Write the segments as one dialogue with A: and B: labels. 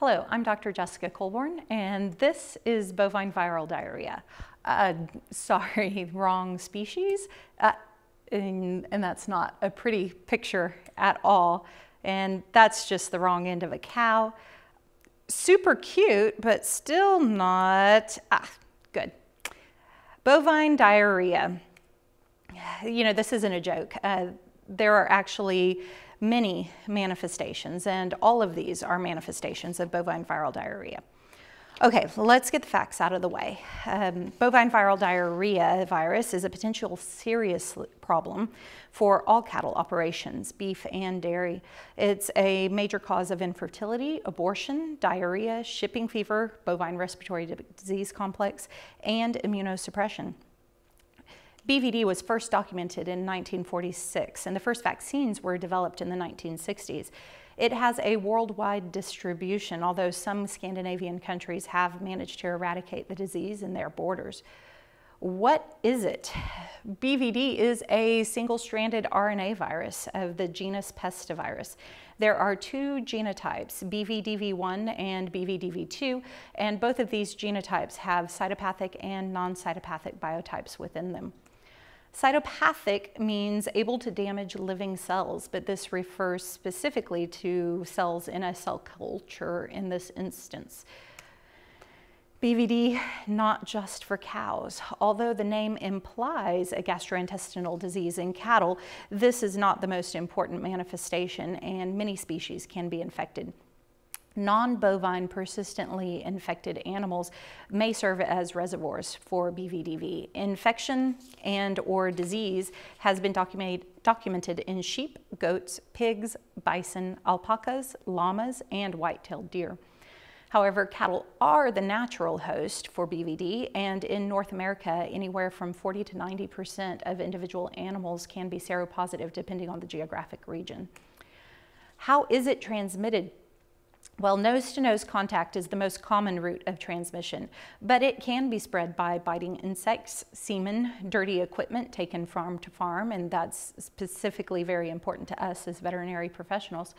A: Hello, I'm Dr. Jessica Colborn, and this is bovine viral diarrhea. Sorry, wrong species, and that's not a pretty picture at all, and that's just the wrong end of a cow. Super cute, but still not, good. Bovine diarrhea. You know, this isn't a joke. There are actually many manifestations, and all of these are manifestations of bovine viral diarrhea. Okay, let's get the facts out of the way. Bovine viral diarrhea virus is a potential serious problem for all cattle operations, beef and dairy. It's a major cause of infertility, abortion, diarrhea, shipping fever, bovine respiratory disease complex, and immunosuppression. BVD was first documented in 1946, and the first vaccines were developed in the 1960s. It has a worldwide distribution, although some Scandinavian countries have managed to eradicate the disease in their borders. What is it? BVD is a single-stranded RNA virus of the genus Pestivirus. There are two genotypes, BVDV1 and BVDV2, and both of these genotypes have cytopathic and non-cytopathic biotypes within them. Cytopathic means able to damage living cells, but this refers specifically to cells in a cell culture in this instance. BVD, not just for cows. Although the name implies a gastrointestinal disease in cattle, this is not the most important manifestation, and many species can be infected. Non-bovine persistently infected animals may serve as reservoirs for BVDV. Infection and/or disease has been documented in sheep, goats, pigs, bison, alpacas, llamas, and white-tailed deer. However, cattle are the natural host for BVD, and in North America, anywhere from 40 to 90% of individual animals can be seropositive depending on the geographic region. How is it transmitted? Well, nose-to-nose contact is the most common route of transmission, but it can be spread by biting insects, semen, dirty equipment taken farm to farm, and that's specifically very important to us as veterinary professionals.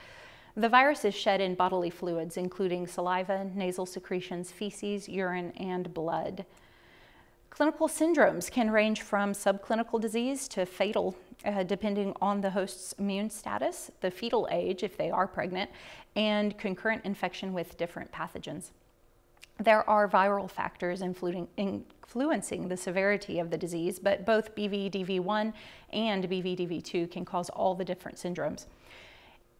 A: The virus is shed in bodily fluids, including saliva, nasal secretions, feces, urine, and blood. Clinical syndromes can range from subclinical disease to fatal, depending on the host's immune status, the fetal age if they are pregnant, and concurrent infection with different pathogens. There are viral factors influencing the severity of the disease, but both BVDV1 and BVDV2 can cause all the different syndromes.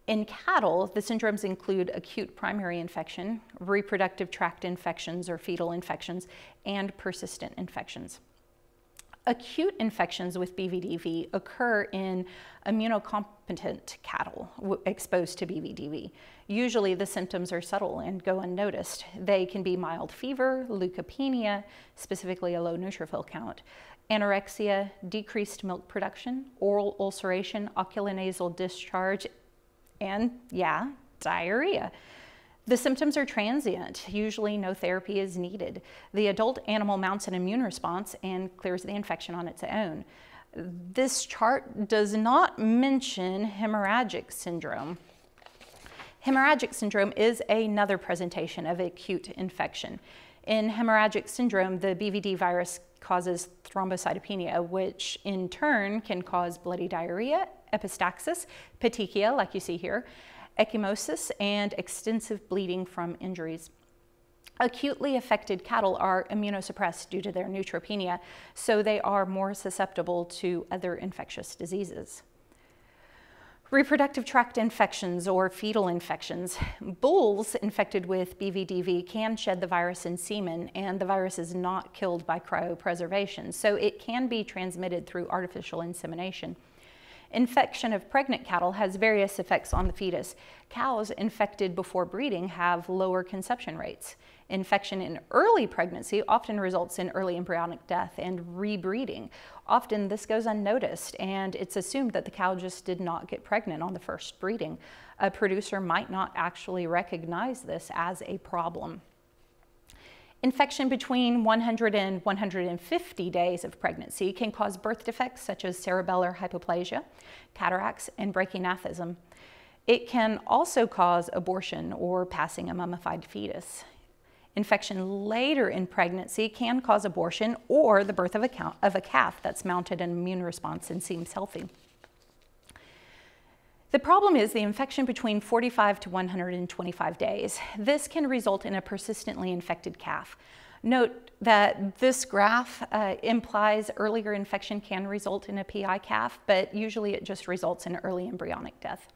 A: In cattle, the syndromes include acute primary infection, reproductive tract infections or fetal infections, and persistent infections. Acute infections with BVDV occur in immunocompetent cattle exposed to BVDV. Usually the symptoms are subtle and go unnoticed. They can be mild fever, leukopenia, specifically a low neutrophil count, anorexia, decreased milk production, oral ulceration, oculonasal discharge, and yeah, diarrhea. The symptoms are transient. Usually no therapy is needed. The adult animal mounts an immune response and clears the infection on its own. This chart does not mention hemorrhagic syndrome. Hemorrhagic syndrome is another presentation of acute infection. In hemorrhagic syndrome, the BVD virus causes thrombocytopenia, which in turn can cause bloody diarrhea, epistaxis, petechia, like you see here, ecchymosis, and extensive bleeding from injuries. Acutely affected cattle are immunosuppressed due to their neutropenia, so they are more susceptible to other infectious diseases. Reproductive tract infections or fetal infections. Bulls infected with BVDV can shed the virus in semen, and the virus is not killed by cryopreservation, so it can be transmitted through artificial insemination. Infection of pregnant cattle has various effects on the fetus. Cows infected before breeding have lower conception rates. Infection in early pregnancy often results in early embryonic death and rebreeding. Often this goes unnoticed, and it's assumed that the cow just did not get pregnant on the first breeding. A producer might not actually recognize this as a problem. Infection between 100 and 150 days of pregnancy can cause birth defects such as cerebellar hypoplasia, cataracts, and brachynathism. It can also cause abortion or passing a mummified fetus. Infection later in pregnancy can cause abortion or the birth of a calf that's mounted an immune response and seems healthy. The problem is the infection between 45 to 125 days. This can result in a persistently infected calf. Note that this graph implies earlier infection can result in a PI calf, but usually it just results in early embryonic death.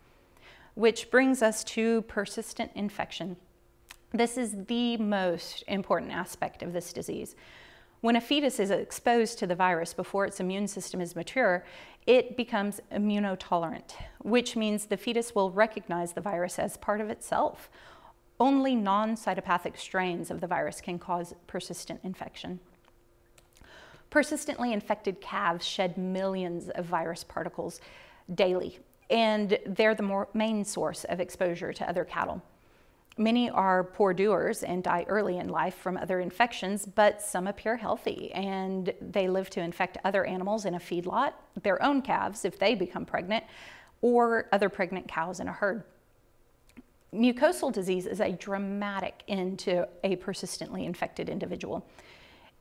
A: Which brings us to persistent infection. This is the most important aspect of this disease. When a fetus is exposed to the virus before its immune system is mature, it becomes immunotolerant, which means the fetus will recognize the virus as part of itself. Only non-cytopathic strains of the virus can cause persistent infection. Persistently infected calves shed millions of virus particles daily, and they're the main source of exposure to other cattle. Many are poor doers and die early in life from other infections, but some appear healthy and they live to infect other animals in a feedlot, their own calves if they become pregnant, or other pregnant cows in a herd. Mucosal disease is a dramatic end to a persistently infected individual.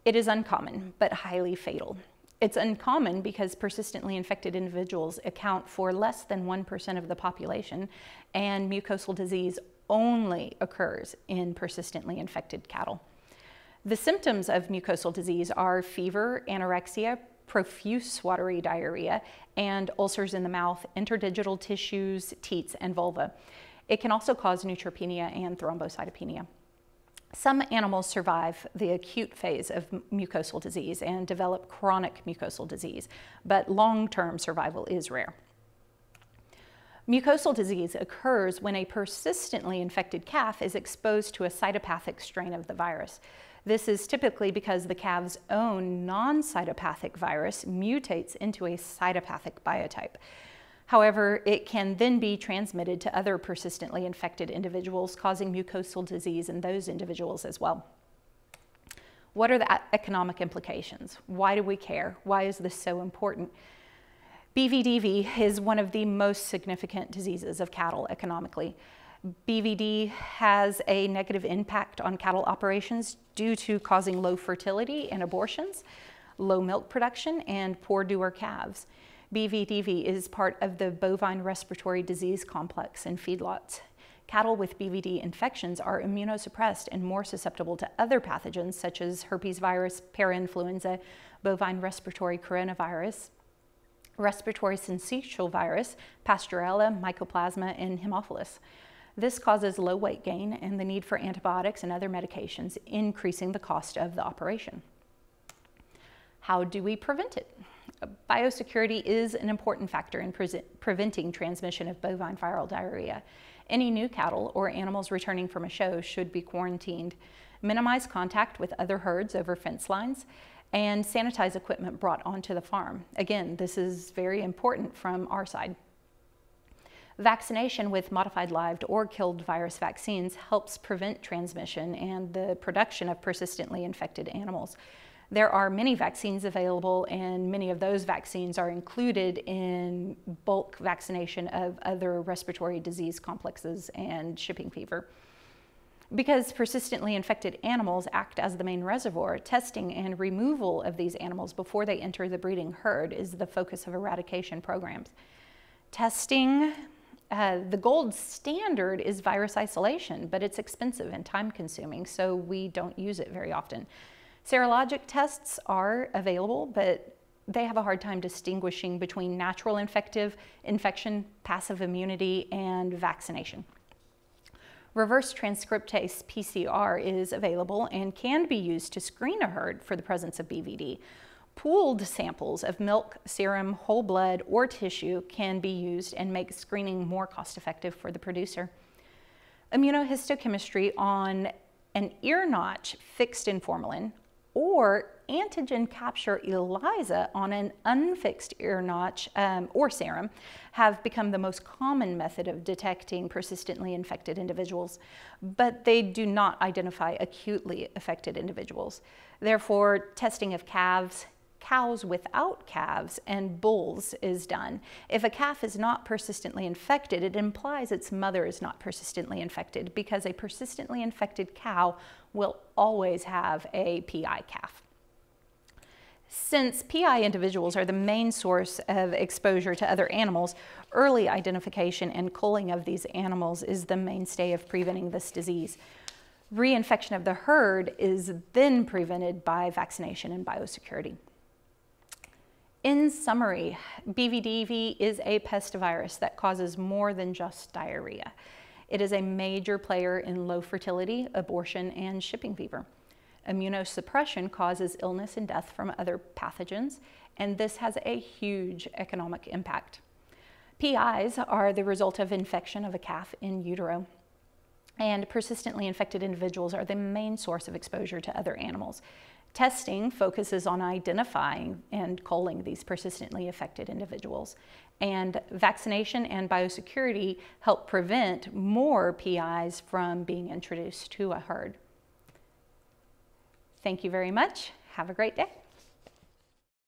A: It is uncommon, but highly fatal. It's uncommon because persistently infected individuals account for less than 1% of the population, and mucosal disease only occurs in persistently infected cattle. The symptoms of mucosal disease are fever, anorexia, profuse watery diarrhea, and ulcers in the mouth, interdigital tissues, teats, and vulva. It can also cause neutropenia and thrombocytopenia. Some animals survive the acute phase of mucosal disease and develop chronic mucosal disease, but long-term survival is rare. Mucosal disease occurs when a persistently infected calf is exposed to a cytopathic strain of the virus. This is typically because the calf's own non-cytopathic virus mutates into a cytopathic biotype. However, it can then be transmitted to other persistently infected individuals, causing mucosal disease in those individuals as well. What are the economic implications? Why do we care? Why is this so important? BVDV is one of the most significant diseases of cattle economically. BVD has a negative impact on cattle operations due to causing low fertility and abortions, low milk production, and poor doer calves. BVDV is part of the bovine respiratory disease complex in feedlots. Cattle with BVD infections are immunosuppressed and more susceptible to other pathogens such as herpes virus, parainfluenza, bovine respiratory coronavirus, respiratory syncytial virus, Pasteurella, Mycoplasma, and Haemophilus. This causes low weight gain and the need for antibiotics and other medications, increasing the cost of the operation. How do we prevent it? Biosecurity is an important factor in preventing transmission of bovine viral diarrhea. Any new cattle or animals returning from a show should be quarantined. Minimize contact with other herds over fence lines, and sanitize equipment brought onto the farm. Again, this is very important from our side. Vaccination with modified live or killed virus vaccines helps prevent transmission and the production of persistently infected animals. There are many vaccines available, and many of those vaccines are included in bulk vaccination of other respiratory disease complexes and shipping fever. Because persistently infected animals act as the main reservoir, testing and removal of these animals before they enter the breeding herd is the focus of eradication programs. Testing, the gold standard is virus isolation, but it's expensive and time-consuming, so we don't use it very often. Serologic tests are available, but they have a hard time distinguishing between natural infection, passive immunity, and vaccination. Reverse transcriptase PCR is available and can be used to screen a herd for the presence of BVD. Pooled samples of milk, serum, whole blood, or tissue can be used and make screening more cost-effective for the producer. Immunohistochemistry on an ear notch fixed in formalin or antigen capture ELISA on an unfixed ear notch or serum have become the most common method of detecting persistently infected individuals, but they do not identify acutely affected individuals. Therefore, testing of calves cows without calves and bulls is done. If a calf is not persistently infected, it implies its mother is not persistently infected, because a persistently infected cow will always have a PI calf. Since PI individuals are the main source of exposure to other animals, early identification and culling of these animals is the mainstay of preventing this disease. Reinfection of the herd is then prevented by vaccination and biosecurity. In summary, BVDV is a pestivirus that causes more than just diarrhea. It is a major player in low fertility, abortion, and shipping fever. Immunosuppression causes illness and death from other pathogens, and this has a huge economic impact. PIs are the result of infection of a calf in utero, and persistently infected individuals are the main source of exposure to other animals. Testing focuses on identifying and culling these persistently affected individuals, and vaccination and biosecurity help prevent more PIs from being introduced to a herd. Thank you very much. Have a great day.